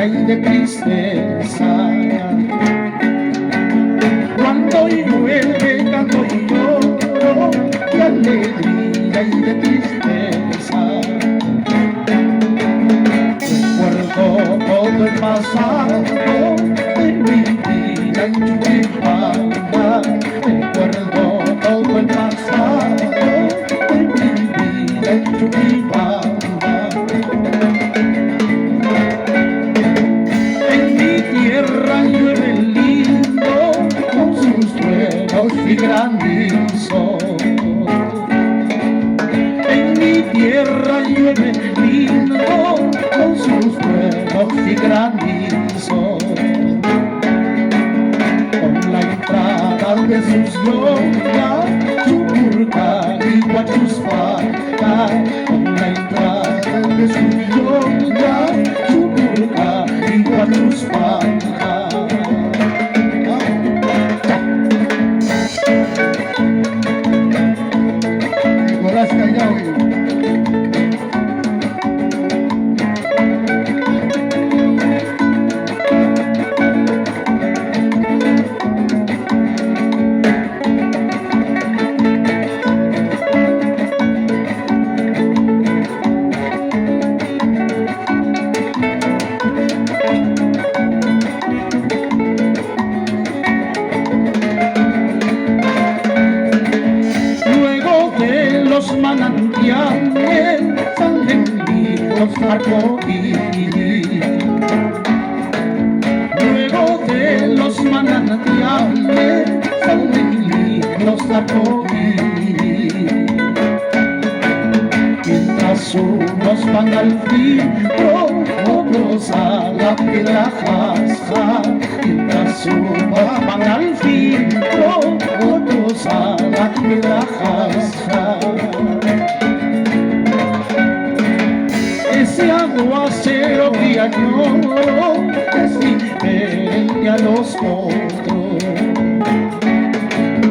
alegría y de tristeza. Cuando llueve canto y lloro, de alegría y de tristeza. Recuerdo todo el pasado de mi vida en Chuquibamba. Recuerdo todo el pasado de mi vida en Chuquibamba. En mi tierra llueve lindo con sus truenos y granizo. En mi tierra llueve lindo con sus truenos y granizo. Con la entrada de sus glorias, Chukurca y Huachuspaca. Con la entrada de sus glorias, Chukurca y Huachuspaca. Nicolás Callao. Los manantiales salen vivos arcoíris. Luego de los manantiales salen vivos arcoíris. Mientras unos van al filtro, otros a la piedra jasa. Mientras unos van al filtro, otros a la piedra jasa. Ese aguacero que añoro es diferente a los otros.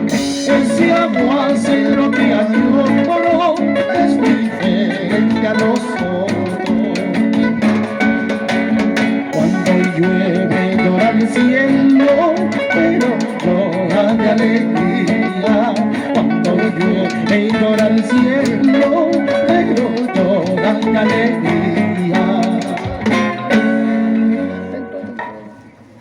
Ese aguacero que añoro es diferente a los